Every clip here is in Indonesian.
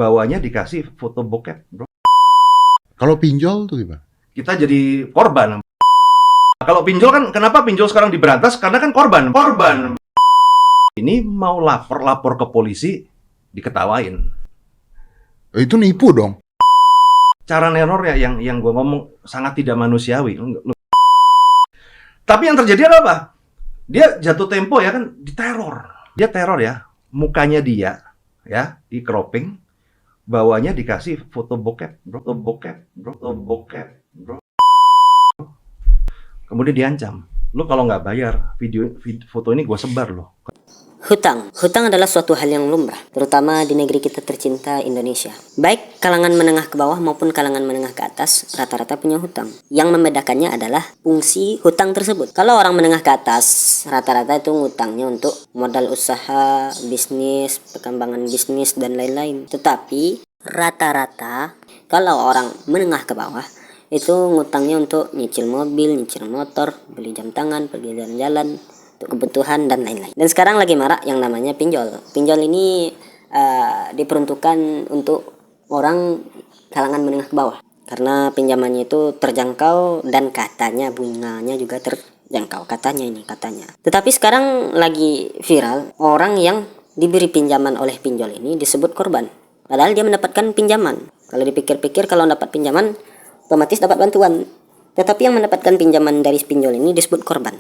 bawahnya dikasih foto bokep, bro. Kalau pinjol tuh gimana? Kita jadi korban. Kalau pinjol kan, kenapa pinjol sekarang diberantas? Karena kan korban. Ini mau lapor ke polisi, diketawain. Itu nipu dong. Cara nenornya yang gue ngomong sangat tidak manusiawi. Tapi yang terjadi adalah apa? Dia jatuh tempo ya kan, diteror. Dia teror ya, mukanya dia ya di cropping, bawahnya dikasih foto bokep, bro. Kemudian diancam, lu kalau nggak bayar foto ini gue sebar loh. Hutang adalah suatu hal yang lumrah, terutama di negeri kita tercinta Indonesia. Baik kalangan menengah ke bawah maupun kalangan menengah ke atas, rata-rata punya hutang. Yang membedakannya adalah fungsi hutang tersebut. Kalau orang menengah ke atas, rata-rata itu ngutangnya untuk modal usaha, bisnis, perkembangan bisnis, dan lain-lain. Tetapi rata-rata kalau orang menengah ke bawah, itu ngutangnya untuk nyicil mobil, nyicil motor, beli jam tangan, pergi jalan-jalan, untuk kebutuhan dan lain-lain. Dan sekarang lagi marak yang namanya pinjol. Pinjol ini diperuntukkan untuk orang kalangan menengah ke bawah, karena pinjamannya itu terjangkau dan katanya bunganya juga terjangkau, katanya. Tetapi sekarang lagi viral orang yang diberi pinjaman oleh pinjol ini disebut korban, padahal dia mendapatkan pinjaman. Kalau dipikir-pikir, kalau dapat pinjaman otomatis dapat bantuan, tetapi yang mendapatkan pinjaman dari pinjol ini disebut korban.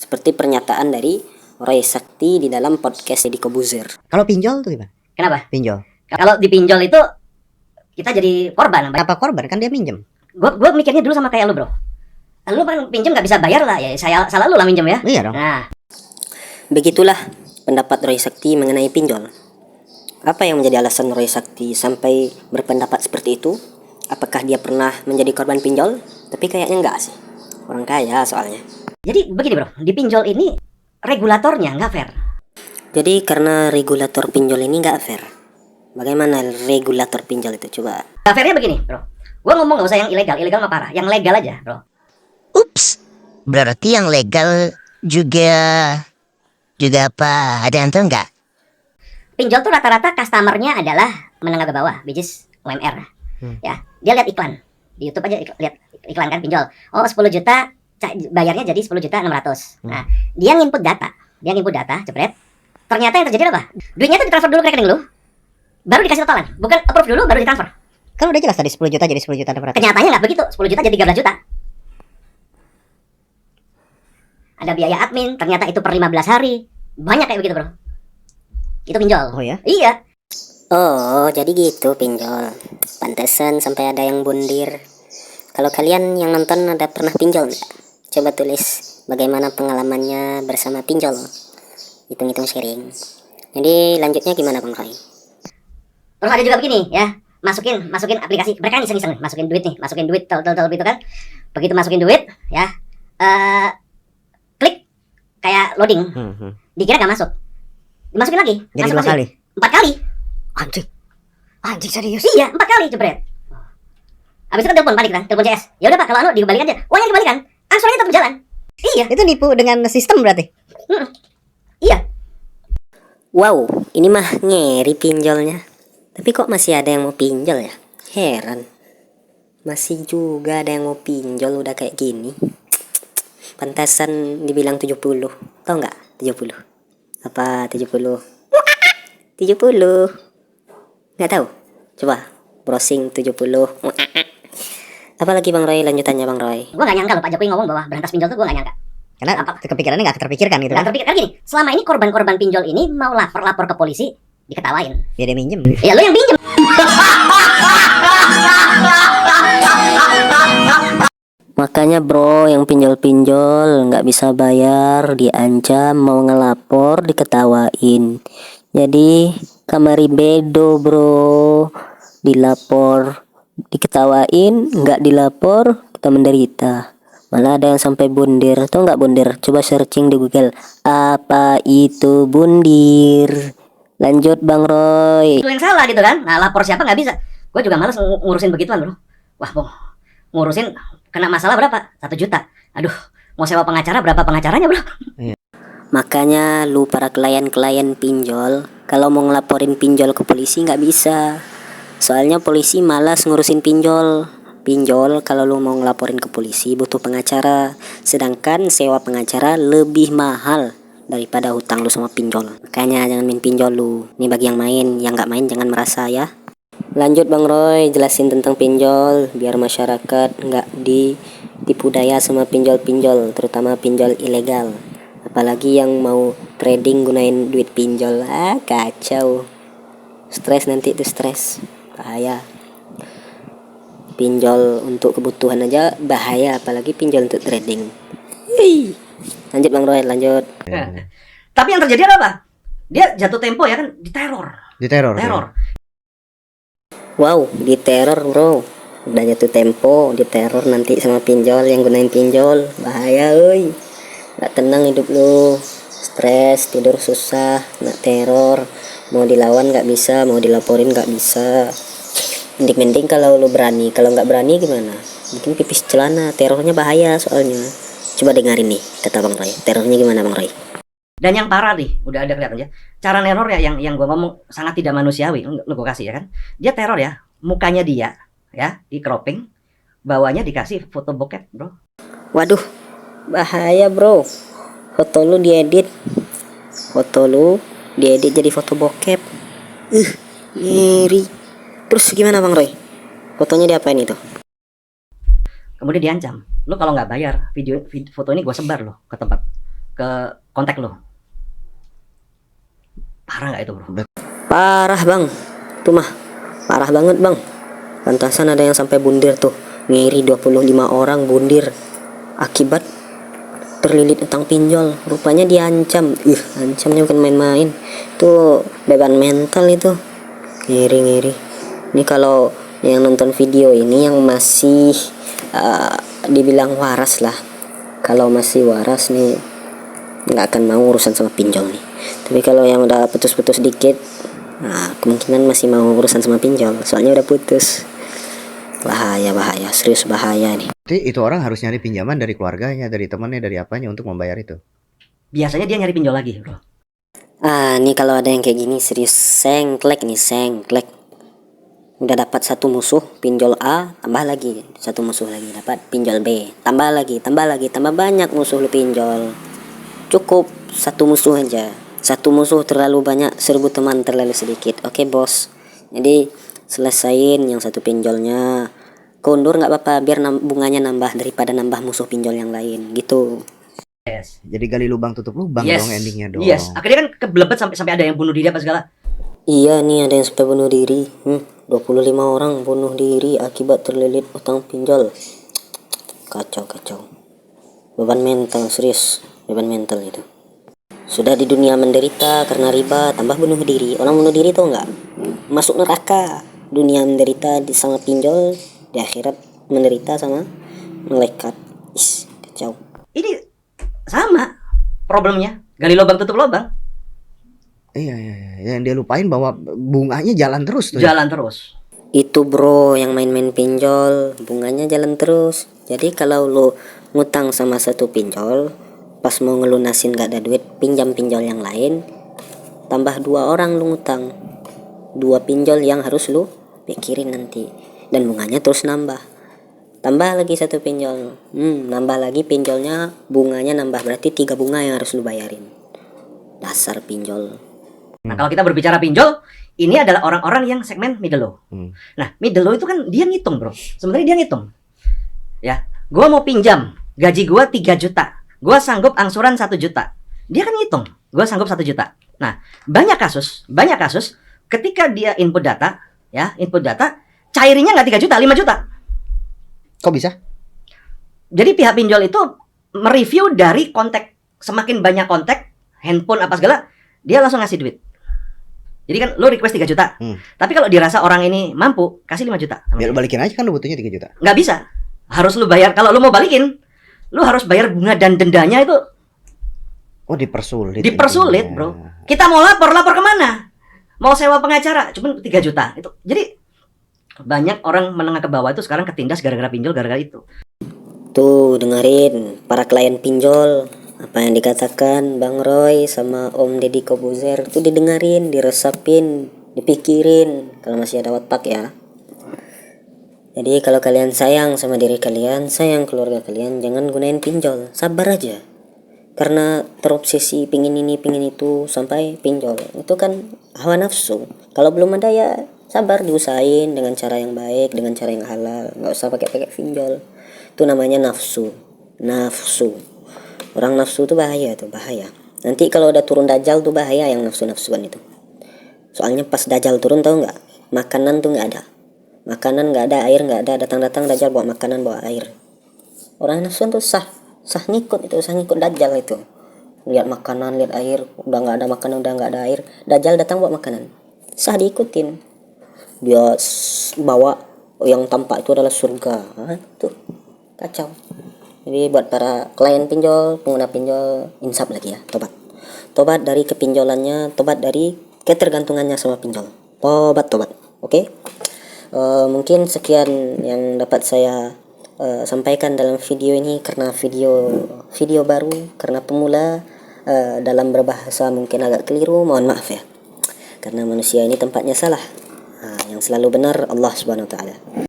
Seperti pernyataan dari Roy Sakti di dalam podcast Deddy Kobuzer. Kalau pinjol tuh gimana? Kenapa? Pinjol. Kalau dipinjol itu kita jadi korban. Kenapa korban? Kan dia minjem. Gue mikirnya dulu sama kayak lu, bro. Lu kan pinjam nggak bisa bayar lah, ya salah lu lah minjem ya. Iya dong. Nah, Begitulah pendapat Roy Sakti mengenai pinjol. Apa yang menjadi alasan Roy Sakti sampai berpendapat seperti itu? Apakah dia pernah menjadi korban pinjol? Tapi kayaknya enggak sih. Orang kaya soalnya. jadi begini, bro. Di pinjol ini regulatornya nggak fair. Jadi karena regulator pinjol ini nggak fair. Bagaimana regulator pinjol itu? Coba. Nggak fairnya begini, bro. Gue ngomong nggak usah yang ilegal mah parah. Yang legal aja, bro. Ups. Berarti yang legal juga apa? Ada yang tahu nggak? Pinjol tuh rata-rata customernya adalah menengah ke bawah, which is UMR. Ya, dia lihat iklan di YouTube aja, lihat iklan kan pinjol. Oh, 10 juta bayarnya jadi 10.600.000. Nah, dia nginput data, jepret. Ternyata yang terjadi apa? Duitnya tuh ditransfer dulu ke rekening lu, baru dikasih totalan. Bukan approve dulu baru ditransfer. Kan udah jelas tadi 10 juta jadi 10 juta 600. Kenyataannya nggak begitu, 10 juta jadi 13 juta. Ada biaya admin, ternyata itu per 15 hari. Banyak kayak begitu, bro. Itu pinjol. Oh ya? Iya. Oh, jadi gitu pinjol. Pantesan sampai ada yang bundir. Kalau kalian yang nonton ada pernah pinjol nggak? Coba tulis bagaimana pengalamannya bersama pinjol. Hitung-hitung sharing. Jadi lanjutnya gimana Bang Roy? Terus ada juga begini ya, masukin aplikasi. Mereka iseng-iseng masukin duit tel gitu kan. Begitu masukin duit ya, klik kayak loading. Dikira nggak masuk. Dimasukin lagi. Jadi masuk 2 kali. 4 kali. Anjing serius. Iya, 4 kali jebret. Habis itu kan telepon balik kan, telepon CS. Ya udah Pak, kalau dikembalikan aja. Uangnya dikembalikan. Angsurannya tetap berjalan. Iya. Itu nipu dengan sistem berarti. Iya. Wow, ini mah ngeri pinjolnya. Tapi kok masih ada yang mau pinjol ya? Heran. Masih juga ada yang mau pinjol udah kayak gini. Pantasan dibilang 70. Tahu nggak 70? Apa 70? 70. Nggak tahu? Coba browsing 70. Apalagi Bang Roy, lanjutannya Bang Roy. Gue gak nyangka loh Pak Jokowi ngomong bahwa berantas pinjol tuh gue gak nyangka. Karena kepikirannya nggak terpikirkan gitu Gak kan. terpikir, karena gini, selama ini korban-korban pinjol ini mau lapor ke polisi, diketawain. Ya dia minjem. Ya lo yang pinjem. Makanya bro, yang pinjol-pinjol nggak bisa bayar, diancam, mau ngelapor, diketawain. Jadi kamari bedo bro, dilapor, diketawain, nggak dilapor, kita menderita. Malah ada yang sampai bundir. Tahu nggak bundir? Coba searching di Google. Apa itu bundir? Lanjut Bang Roy. Lu yang salah gitu kan. Nah lapor siapa nggak bisa. Gue juga males ngurusin begituan bro. Wah bro, ngurusin kena masalah berapa? 1 juta. Aduh, mau sewa pengacara berapa pengacaranya bro? Makanya lu para klien-klien pinjol, kalau mau ngelaporin pinjol ke polisi nggak bisa. Soalnya polisi malas ngurusin pinjol. Pinjol kalau lu mau ngelaporin ke polisi butuh pengacara. Sedangkan sewa pengacara lebih mahal daripada hutang lu sama pinjol. Makanya jangan main pinjol lu. Ini bagi yang main, yang nggak main jangan merasa ya. Lanjut Bang Roy, jelasin tentang pinjol biar masyarakat nggak ditipu daya sama pinjol-pinjol, terutama pinjol ilegal. Apalagi yang mau trading gunain duit pinjol. Kacau. Stres nanti itu stres. Bahaya. Pinjol untuk kebutuhan aja bahaya, apalagi pinjol untuk trading. Hei. Lanjut Bang Roy, lanjut. Tapi yang terjadi apa? Dia jatuh tempo ya kan, diteror. Diteror. Teror. Wow, diteror bro. Udah jatuh tempo, diteror nanti sama pinjol yang gunain pinjol. Bahaya euy. Gak tenang hidup lu. Stres, tidur susah, kena teror. Mau dilawan gak bisa, mau dilaporin gak bisa. Mending kalau lu berani, kalau nggak berani gimana? Bikin pipis celana, terornya bahaya soalnya. Coba dengerin nih kata Bang Roy. Terornya gimana Bang Roy? Dan yang parah nih, udah ada kelihatan ya. Cara neror ya yang gua ngomong sangat tidak manusiawi. Lu gua kasih ya kan. Dia teror ya. Mukanya dia ya, di cropping, bawahnya dikasih foto bokep, bro. Waduh, bahaya bro. Foto lu diedit jadi foto bokep. Ngeri. Terus gimana Bang Roy? Fotonya diapain itu? Kemudian diancam. Lu kalau nggak bayar foto ini gua sebar lo ke kontak lo. Parah nggak itu bro? Parah bang. Itu mah parah banget bang. Pantasan ada yang sampai bundir tuh. Ngeri 25 orang bundir akibat terlilit utang pinjol. Rupanya diancam. Ancamnya bukan main-main. Itu beban mental itu. Ngeri. Ini kalau yang nonton video ini yang masih dibilang waras lah. Kalau masih waras nih nggak akan mau urusan sama pinjol nih. Tapi kalau yang udah putus-putus dikit, nah kemungkinan masih mau urusan sama pinjol. Soalnya udah putus. Bahaya, serius bahaya nih. Jadi itu orang harus nyari pinjaman dari keluarganya, dari temannya, dari apanya untuk membayar itu. Biasanya dia nyari pinjol lagi bro. Nih kalau ada yang kayak gini serius sengklek. Udah dapat satu musuh pinjol A, tambah lagi satu musuh lagi dapat pinjol B, tambah banyak musuh lu pinjol. Cukup satu musuh aja. Satu musuh terlalu banyak, 1000 teman terlalu sedikit. Oke bos. Jadi selesain yang satu pinjolnya. Keundur nggak apa-apa, biar bunganya nambah daripada nambah musuh pinjol yang lain gitu. Yes. Jadi gali lubang tutup lubang Yes. dong endingnya dong. Yes. Akhirnya kan kebelebet sampai ada yang bunuh diri apa segala. Iya nih ada yang sampai bunuh diri. 25 orang bunuh diri akibat terlilit utang pinjol. Kacau. Beban mental serius, beban mental itu. Sudah di dunia menderita karena riba, tambah bunuh diri. Orang bunuh diri tuh enggak masuk neraka. Dunia menderita sama pinjol, di akhirat menderita sama malaikat. Kacau. Ini sama problemnya. Gali lubang tutup lubang. Iya. Yang dia lupain bahwa bunganya jalan terus tuh. Jalan terus. Itu bro yang main-main pinjol, bunganya jalan terus. Jadi kalau lu ngutang sama satu pinjol, pas mau ngelunasin gak ada duit, pinjam pinjol yang lain, tambah 2 orang lu ngutang, 2 pinjol yang harus lu pikirin nanti, dan bunganya terus nambah. Tambah lagi satu pinjol, nambah lagi pinjolnya, bunganya nambah, berarti 3 bunga yang harus lu bayarin. Dasar pinjol. Nah kalau kita berbicara pinjol, ini adalah orang-orang yang segmen middle low. Nah middle low itu kan dia ngitung bro. Sebenarnya dia ngitung. Ya, gua mau pinjam, gaji gua 3 juta. Gua sanggup angsuran 1 juta. Dia kan ngitung, gua sanggup 1 juta. Nah, banyak kasus ketika dia input data, cairnya nggak 3 juta, 5 juta. Kok bisa? Jadi pihak pinjol itu mereview dari kontak. Semakin banyak kontak, handphone apa segala, dia langsung ngasih duit. Jadi kan lo request 3 juta. Tapi kalau dirasa orang ini mampu, kasih 5 juta. Ya lu balikin aja kan lu butuhnya 3 juta. Nggak bisa. Harus lu bayar. Kalau lu mau balikin, lu harus bayar bunga dan dendanya itu. Oh dipersulit. Dipersulit bro. Kita mau lapor kemana? Mau sewa pengacara, cuma 3 juta. Itu. Jadi banyak orang menengah ke bawah itu sekarang ketindas gara-gara pinjol, gara-gara itu. Tuh dengerin para klien pinjol, apa yang dikatakan Bang Roy sama Om Deddy Kobuzer tuh didengerin, diresapin, dipikirin kalau masih ada Wattpad ya. Jadi kalau kalian sayang sama diri kalian, sayang keluarga kalian, jangan gunain pinjol, sabar aja. Karena terobsesi pingin ini pingin itu sampai pinjol, itu kan hawa nafsu. Kalau belum ada ya sabar, diusahain dengan cara yang baik, dengan cara yang halal, nggak usah pakai pinjol. Itu namanya nafsu. Orang nafsu itu bahaya tuh, bahaya. Nanti kalau udah turun dajjal tuh bahaya yang nafsu-nafsuan itu. Soalnya pas dajjal turun, tahu nggak, makanan tuh nggak ada, air nggak ada, datang dajjal bawa makanan bawa air. Orang nafsuan tuh sah ngikut dajjal itu. Lihat makanan, lihat air, udah nggak ada makanan, udah nggak ada air, dajjal datang bawa makanan, sah diikutin. Dia bawa yang tampak itu adalah surga. Tuh kacau. Jadi buat para klien pinjol, pengguna pinjol, insaf lagi ya, tobat dari kepinjolannya, tobat dari ketergantungannya sama pinjol, tobat. Oke? Mungkin sekian yang dapat saya sampaikan dalam video ini, karena video baru, karena pemula, dalam berbahasa mungkin agak keliru, mohon maaf ya, karena manusia ini tempatnya salah. Yang selalu benar Allah Subhanahu wa taala.